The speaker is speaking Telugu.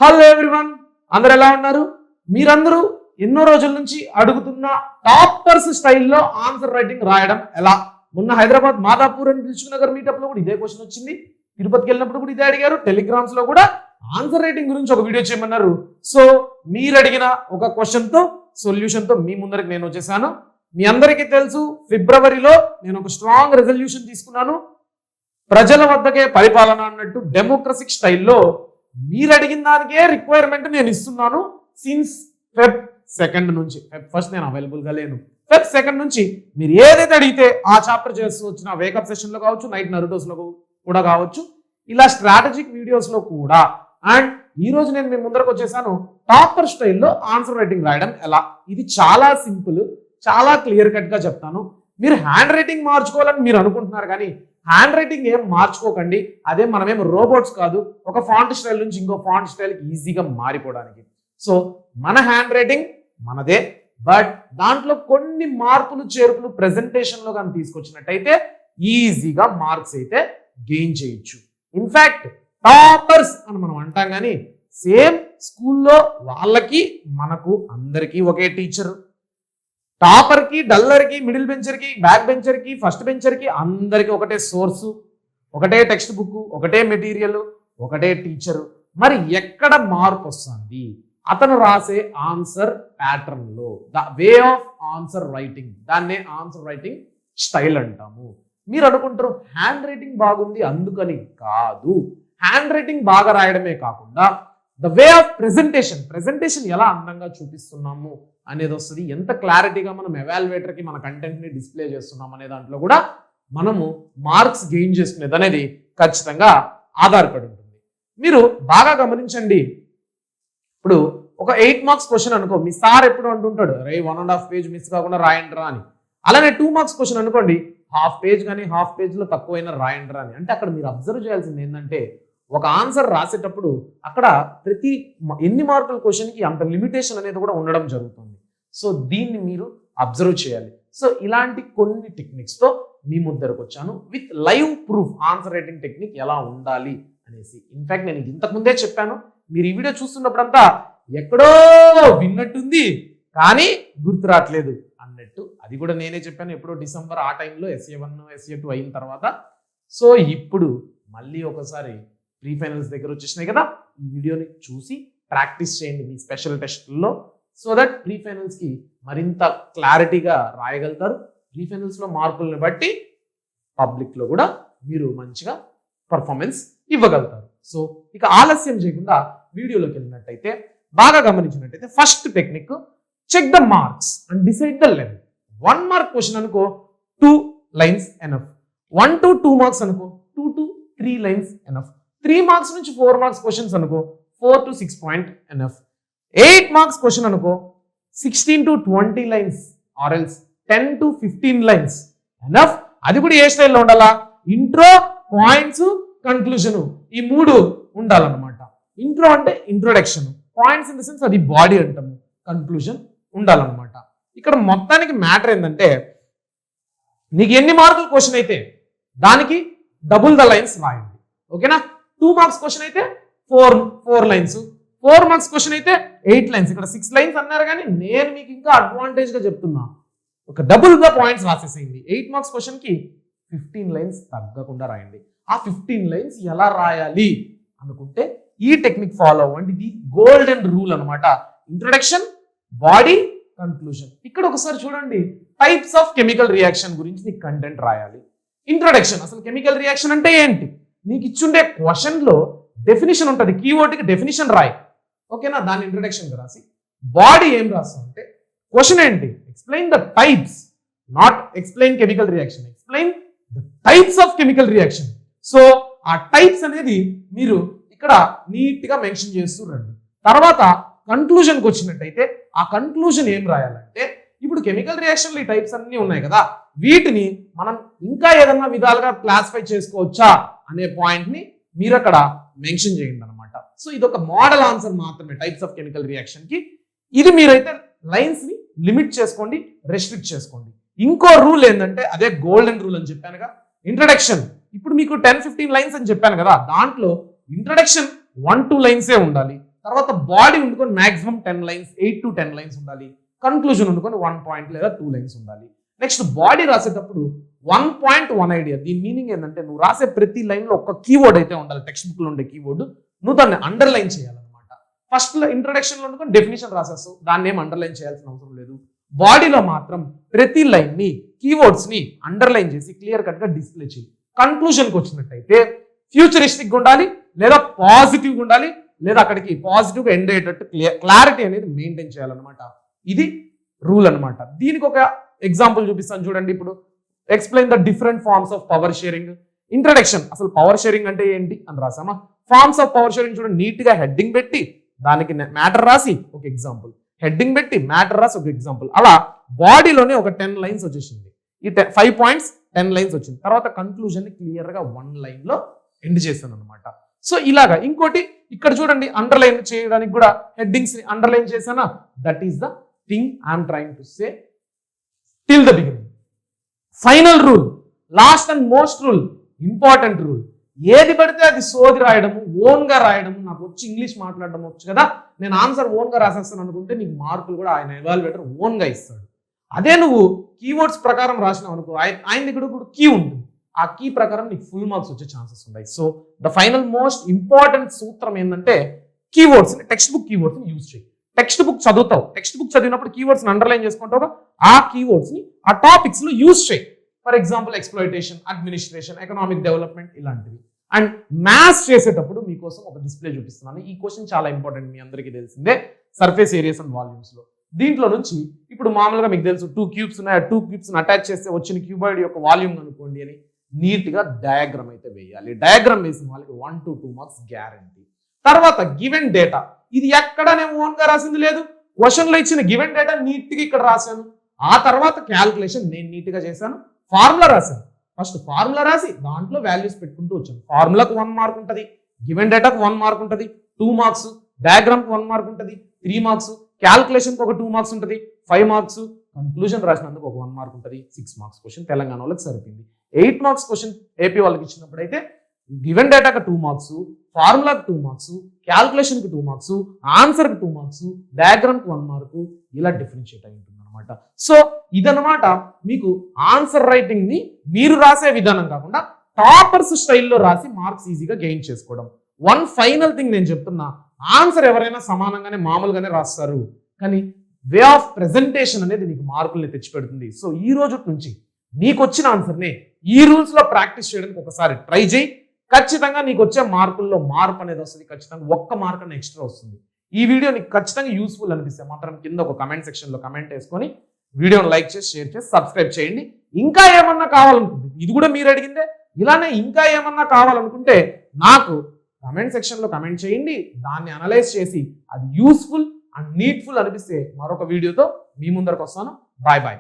హలో ఎవ్రీవన్, అందరు ఎలా ఉన్నారు? మీరందరూ ఎన్నో రోజుల నుంచి అడుగుతున్న టాపర్స్ స్టైల్లో ఆన్సర్ రైటింగ్ రాయడం ఎలా. మొన్న హైదరాబాద్ మాదాపూర్ అని దిల్సుఖ్నగర్ మీటప్ లో కూడా ఇదే క్వశ్చన్ వచ్చింది. తిరుపతికి వెళ్ళినప్పుడు కూడా ఇదే అడిగారు. టెలిగ్రామ్స్ లో కూడా ఆన్సర్ రైటింగ్ గురించి ఒక వీడియో చేయమన్నారు. సో మీరు అడిగిన ఒక క్వశ్చన్ తో సొల్యూషన్ తో మీ ముందరికి నేను వచ్చేసాను. మీ అందరికీ తెలుసు, ఫిబ్రవరిలో నేను ఒక స్ట్రాంగ్ రెజల్యూషన్ తీసుకున్నాను. ప్రజల వద్దకే పరిపాలన అన్నట్టు డెమోక్రసిక్ స్టైల్లో మీరు అడిగిన దానికే రిక్వైర్మెంట్ నేను ఇస్తున్నాను. సిన్స్ ఫెబ్ 2 నుంచి, ఫెబ్ 1 నేను అవైలబుల్గా లేను. ఫెబ్ 2 నుంచి మీరు ఏదైతే అడిగితే ఆ చాప్టర్ చేస్తూ వచ్చిన వేకప్ సెషన్లో కావచ్చు, నైట్ నరుటోస్లో కూడా కావచ్చు, ఇలా స్ట్రాటజిక్ వీడియోస్లో కూడా. అండ్ ఈ రోజు నేను మీ ముందరకు వచ్చేసాను టాపర్ స్టైల్లో ఆన్సర్ రైటింగ్ రాయడం ఎలా. ఇది చాలా సింపుల్, చాలా క్లియర్ కట్గా చెప్తాను. మీరు హ్యాండ్ రైటింగ్ మార్చుకోవాలని మీరు అనుకుంటున్నారు, కానీ హ్యాండ్ రైటింగ్ ఏం మార్చుకోకండి. అదే మనమేం రోబోట్స్ కాదు, ఒక ఫాంట్ స్టైల్ నుంచి ఇంకో ఫాంట్ స్టైల్కి ఈజీగా మారిపోవడానికి. సో మన హ్యాండ్ రైటింగ్ మనదే, బట్ దాంట్లో కొన్ని మార్పులు చేర్పులు ప్రెజెంటేషన్లో కానీ తీసుకొచ్చినట్టయితే ఈజీగా మార్క్స్ అయితే గెయిన్ చేయొచ్చు. ఇన్ఫ్యాక్ట్ టాపర్స్ అని మనం అంటాం, కానీ సేమ్ స్కూల్లో వాళ్ళకి మనకు అందరికీ ఒకే టీచరు. టాపర్ కి, డల్లర్ కి, మిడిల్ బెంచర్ కి, బ్యాక్ బెంచర్ కి, ఫస్ట్ బెంచర్ కి అందరికి ఒకటే సోర్సు, ఒకటే టెక్స్ట్ బుక్, ఒకటే మెటీరియల్, ఒకటే టీచరు. మరి ఎక్కడ మార్పు వస్తుంది? అతను రాసే ఆన్సర్ ప్యాటర్న్ లో, the way of answer writing, దాన్నే ఆన్సర్ రైటింగ్ స్టైల్ అంటాము. మీరు అనుకుంటారు హ్యాండ్ రైటింగ్ బాగుంది అందుకని. కాదు, హ్యాండ్ రైటింగ్ బాగా రాయడమే కాకుండా ద వే ఆఫ్ ప్రెజెంటేషన్ ఎలా అందంగా చూపిస్తున్నాము అనేది వస్తుంది. ఎంత క్లారిటీగా మనం ఎవాల్యుయేటర్కి మన కంటెంట్ని డిస్ప్లే చేస్తున్నాం అనే దాంట్లో కూడా మనము మార్క్స్ గెయిన్ చేసుకునేది అనేది ఖచ్చితంగా ఆధారపడి ఉంటుంది. మీరు బాగా గమనించండి. ఇప్పుడు ఒక 8 మార్క్స్ క్వశ్చన్ అనుకో, మీ సార్ ఎప్పుడు అంటుంటాడు, రే 1.5 పేజ్ మిస్ కాకుండా రాయండిరా అని. అలానే 2 మార్క్స్ క్వశ్చన్ అనుకోండి, హాఫ్ పేజ్ కానీ హాఫ్ పేజ్లో తక్కువైనా రాయండిరా అని. అంటే అక్కడ మీరు అబ్జర్వ్ చేయాల్సింది ఏంటంటే, ఒక ఆన్సర్ రాసేటప్పుడు అక్కడ ప్రతి ఎన్ని మార్కుల క్వశ్చన్కి అంత లిమిటేషన్ అనేది కూడా ఉండడం జరుగుతుంది. సో దీన్ని మీరు అబ్జర్వ్ చేయాలి. సో ఇలాంటి కొన్ని టెక్నిక్స్తో మీ ముందరకు వచ్చాను with live proof answer writing technique ఎలా ఉండాలి అనేసి. ఇన్ఫాక్ట్ నేను ఇంతకుముందే చెప్పాను, మీరు ఈ వీడియో చూస్తున్నప్పుడంతా ఎక్కడో విన్నట్టుంది కానీ గుర్తు రావట్లేదు అన్నట్టు. అది కూడా నేనే చెప్పాను ఎప్పుడో డిసెంబర్ ఆ టైంలో SA1 SA2 అయిన తర్వాత. సో ఇప్పుడు మళ్ళీ ఒకసారి ప్రీ ఫైనల్స్ దగ్గర వచ్చేసినాయి కదా, ఈ వీడియోని చూసి ప్రాక్టీస్ చేయండి మీ స్పెషల్ టెస్ట్లో. సో దట్ ప్రీ ఫైనల్స్కి మరింత క్లారిటీగా రాయగలుగుతారు. ప్రీ ఫైనల్స్లో మార్కులను బట్టి పబ్లిక్లో కూడా మీరు మంచిగా పర్ఫార్మెన్స్ ఇవ్వగలుగుతారు. సో ఇక ఆలస్యం చేయకుండా వీడియోలోకి వెళ్ళినట్టయితే, బాగా గమనించినట్టయితే, first technique, check the marks and decide the level. 1 mark question అనుకో 2 లైన్స్ ఎనఫ్. 1 to 2 మార్క్స్ అనుకో 2 to 3 లైన్స్ ఎనఫ్. 3 మార్క్స్ నుంచి 4 మార్క్స్ క్వశ్చన్స్ అనుకో 4 to 6 point enough. 8 marks question అనుకో 16 to 20 lines or else 10 to 15 lines enough. అది కూడా ఏ స్టైల్లో ఉండాలా? ఇంట్రో, పాయింట్స్, కన్క్లూజన్, ఈ 3 ఉండాలన్నమాట. ఇంట్రో అంటే introduction, points in the sense అది బాడీ అంటాము, కన్క్లూజన్ ఉండాలన్నమాట. ఇక్కడ మొత్తానికి మ్యాటర్ ఏంటంటే, నీకు ఎన్ని మార్కులు క్వశ్చన్ అయితే దానికి డబుల్ ద లైన్స్ రాయండి. ఓకేనా? 2 మార్క్స్ క్వశ్చన్ అయితే 4 లైన్స్, 4 మార్క్స్ క్వశ్చన్ అయితే 8 లైన్స్. ఇక్కడ 6 లైన్స్ అన్నారు, కానీ నేను మీకు ఇంకా అడ్వాంటేజ్ గా చెప్తున్నా, ఒక డబుల్ గా పాయింట్స్ రాసేసేయండి. 8 మార్క్స్ క్వశ్చన్ కి 15 లైన్స్ తగ్గకుండా రాయండి. ఆ 15 లైన్స్ ఎలా రాయాలి అనుకుంటే ఈ టెక్నిక్ ఫాలో అవ్వండి. ఇది గోల్డెన్ రూల్ అనమాట. Introduction, body, conclusion. ఇక్కడ ఒకసారి చూడండి, టైప్స్ ఆఫ్ కెమికల్ రియాక్షన్ గురించి నీకు కంటెంట్ రాయాలి. ఇంట్రొడక్షన్, అసలు కెమికల్ రియాక్షన్ అంటే ఏంటి, నీకు ఇచ్చుండే క్వశ్చన్ లో డెఫినేషన్ ఉంటుంది, కీవర్డ్కి డెఫినేషన్ రాయి. ఓకేనా? దాని ఇంట్రొడక్షన్ రాసి బాడీ ఏం రాస్తాం అంటే, క్వశ్చన్ ఏంటి, explain the types, not explain chemical reaction, explain the types of chemical reaction. So ఆ టైప్స్ అనేది మీరు ఇక్కడ నీట్ గా మెన్షన్ చేస్తూ రండి. తర్వాత కన్క్లూజన్కి వచ్చినట్టయితే, ఆ కన్క్లూజన్ ఏం రాయాలంటే, ఇప్పుడు కెమికల్ రియాక్షన్లు ఈ టైప్స్ అన్ని ఉన్నాయి కదా, వీటిని మనం ఇంకా ఏదన్నా విధాలుగా క్లాసిఫై చేసుకోవచ్చా అనే పాయింట్ ని మీరు అక్కడ మెన్షన్ చేయండి అనమాట. సో ఇది ఒక మోడల్ ఆన్సర్ మాత్రమే టైప్స్ ఆఫ్ కెమికల్ రియాక్షన్ కి. ఇది మీరైతే లైన్స్ ని లిమిట్ చేసుకోండి, రెస్ట్రిక్ట్ చేసుకోండి. ఇంకో రూల్ ఏంటంటే, అదే గోల్డెన్ రూల్ అని చెప్పానుగా, ఇంట్రడక్షన్. ఇప్పుడు మీకు 10-15 లైన్స్ అని చెప్పాను కదా, దాంట్లో ఇంట్రడక్షన్ 1-2 లైన్సే ఉండాలి. తర్వాత బాడీ ఉండుకొని మాక్సిమం 10 లైన్స్ 8 to 10 లైన్స్ ఉండాలి. కన్క్లూజన్ ఉండుకొని 1 పాయింట్ లేదా 2 లైన్స్ ఉండాలి. నెక్స్ట్ బాడీ రాసేటప్పుడు 1.1 ఐడియా. దీని మీనింగ్ ఏంటంటే నువ్వు రాసే ప్రతి లైన్లో ఒక కీవర్డ్ అయితే ఉండాలి. టెక్స్ట్ బుక్లో ఉండే కీవర్డ్ నువ్వు దాన్ని అండర్లైన్ చేయాలన్నమాట. ఫస్ట్ ఇంట్రడక్షన్లో ఉండుకొని డెఫినేషన్ రాసేస్తావు, దాన్ని ఏం అండర్లైన్ చేయాల్సిన అవసరం లేదు. బాడీలో మాత్రం ప్రతి లైన్ని కీవర్డ్స్ని అండర్లైన్ చేసి క్లియర్ కట్గా డిస్ప్లే చేయి. కన్క్లూజన్కి వచ్చినట్టయితే ఫ్యూచరిస్టిక్ ఉండాలి, లేదా పాజిటివ్గా ఉండాలి, లేదా అక్కడికి పాజిటివ్గా ఎండ్ అయ్యేటట్టు క్లారిటీ అనేది మెయింటైన్ చేయాలన్నమాట. ఇది రూల్ అనమాట. దీనికి ఒక ఎగ్జాంపుల్ చూపిస్తాను చూడండి. ఇప్పుడు explain the different forms of power sharing. Introduction, అసలు పవర్ షేరింగ్ అంటే ఏంటి అని రాసామా. ఫార్మ్స్ ఆఫ్ పవర్ షేరింగ్ చూడండి, నీట్గా హెడ్డింగ్ పెట్టి దానికి మ్యాటర్ రాసి ఒక ఎగ్జాంపుల్, హెడ్డింగ్ పెట్టి మ్యాటర్ రాసి ఒక ఎగ్జాంపుల్. అలా బాడీలోనే ఒక 10 లైన్స్ వచ్చేసింది. ఈ 5 పాయింట్స్ 10 లైన్స్ వచ్చింది. తర్వాత కన్క్లూజన్ క్లియర్గా 1 లైన్లో ఎండ్ చేశాను అనమాట. సో ఇలాగా ఇంకోటి ఇక్కడ చూడండి, అండర్లైన్ చేయడానికి కూడా హెడ్డింగ్స్ ని అండర్లైన్ చేశానా. That is the thing I'm trying to say till the beginning. Final rule, last and most rule, important rule. ఏది పడితే అది సోది రాయడము, ఓన్ గా రాయడము, నాకు వచ్చి ఇంగ్లీష్ మాట్లాడడం వచ్చు కదా, నేను ఆన్సర్ ఓన్ గా రాసేస్తాను అనుకుంటే నీకు మార్కులు కూడా ఆయన ఎవాల్యుయేటర్ ఓన్ గా ఇస్తాడు. అదే నువ్వు కీవర్డ్స్ ప్రకారం రాసినావు అనుకో, ఆయన దగ్గర కూడా కీ ఉంటుంది, ఆ కీ ప్రకారం నీకు ఫుల్ మార్క్స్ వచ్చే ఛాన్సెస్ ఉన్నాయి. So the final most important సూత్రం ఏంటంటే కీవర్డ్స్, టెక్స్ట్ బుక్ కీవర్డ్స్ ని యూజ్ చేయి. టెక్స్ట్ బుక్ చదువుతావు, టెక్స్ట్ బుక్ చదివినప్పుడు కీవర్డ్స్ ని అండర్లైన్ చేసుకుంటావు, ఆ కీవర్డ్స్ ని ఆ టాపిక్స్ లో యూజ్ చేయి. For example exploitation, administration, economic development ఇలాంటివి. అండ్ మ్యాథ్స్ చేసేటప్పుడు మీకోసం ఒక డిస్ప్లే చూపిస్తున్నాను. ఈ క్వశ్చన్ చాలా ఇంపార్టెంట్, మీ అందరికీ తెలిసిందే, సర్ఫేస్ ఏరియాస్ అండ్ వాల్యూమ్స్ లో. దీంట్లో నుంచి ఇప్పుడు మామూలుగా మీకు తెలుసు 2 క్యూబ్స్ ఉన్నాయి, 2 క్యూబ్స్ అటాచ్ చేస్తే వచ్చిన క్యూబాయిడ్ యొక్క వాల్యూమ్ అనుకోండి అని నీట్ గా డయాగ్రామ్ అయితే వేయాలి. డయాగ్రామ్ వేసిన వాళ్ళకి 1 to 2 మార్క్స్ గ్యారంటీ. తర్వాత గివెన్ డేటా, ఇది ఎక్కడ నేను ఓన్ గా రాసింది లేదు, క్వశ్చన్ లో ఇచ్చిన గివెన్ డేటా నీట్ గా ఇక్కడ రాశాను. ఆ తర్వాత క్యాల్కులేషన్ నేను నీట్ గా చేశాను, ఫార్ములా రాశాను. ఫస్ట్ ఫార్ములా రాసి దాంట్లో వాల్యూస్ పెట్టుకుంటూ వచ్చాను. ఫార్ములాకు 1 మార్క్ ఉంటుంది, గివెన్ డేటాకు 1 మార్క్ ఉంటుంది, 2 మార్క్స్, డయాగ్రామ్ కు 1 మార్క్ ఉంటుంది, 3 మార్క్స్, క్యాల్కులేషన్ కు ఒక 2 మార్క్స్ ఉంటుంది, 5 మార్క్స్, కన్క్లూజన్ రాసినందుకు ఒక 1 మార్క్ ఉంటుంది, 6 మార్క్స్ క్వశ్చన్ తెలంగాణ వాళ్ళకి సరిపోయింది. 8 మార్క్స్ క్వశ్చన్ ఏపీ వాళ్ళకి ఇచ్చినప్పుడు అయితే గివెన్ డేటాకు 2 మార్క్స్, ఫార్ములాకు 2 మార్క్స్, క్యాల్కులేషన్ కు 2 మార్క్స్, ఆన్సర్ కు 2 మార్క్స్, డయాగ్రామ్ కు 1 మార్కు, ఇలా డిఫరెన్షియేట్ అయి ఉంటుంది అనమాట. సో ఇదనమాట మీకు ఆన్సర్ రైటింగ్ ని మీరు రాసే విధానం కాకుండా టాపర్స్ స్టైల్లో రాసి మార్క్స్ ఈజీగా గెయిన్ చేసుకోవడం. వన్ ఫైనల్ థింగ్ నేను చెప్తున్నా, ఆన్సర్ ఎవరైనా సమానంగానే మామూలుగానే రాస్తారు, కానీ వే ఆఫ్ ప్రెజెంటేషన్ అనేది నీకు మార్కుల్ని తెచ్చిపెడుతుంది. సో ఈ రోజు నుంచి నీకు వచ్చిన ఆన్సర్ని ఈ రూల్స్ లో ప్రాక్టీస్ చేయడానికి ఒకసారి ట్రై చేయి. ఖచ్చితంగా నీకు వచ్చే మార్కుల్లో మార్పు అనేది వస్తుంది, ఖచ్చితంగా 1 మార్క్ అనే ఎక్స్ట్రా వస్తుంది. ఈ వీడియో నీకు ఖచ్చితంగా యూస్ఫుల్ అనిపిస్తే మాత్రం కింద ఒక కమెంట్ సెక్షన్ లో కమెంట్ వేసుకొని వీడియోని లైక్ చేసి, షేర్ చేసి, సబ్స్క్రైబ్ చేయండి. ఇంకా ఏమన్నా కావాలనుకుంటే, ఇది కూడా మీరు అడిగిందే, ఇలానే ఇంకా ఏమన్నా కావాలనుకుంటే నాకు కమెంట్ సెక్షన్ లో కమెంట్ చేయండి. దాన్ని అనలైజ్ చేసి అది యూస్ఫుల్ అండ్ నీడ్ఫుల్ అనిపిస్తే మరొక వీడియోతో మీ ముందరకు వస్తాను. Bye bye.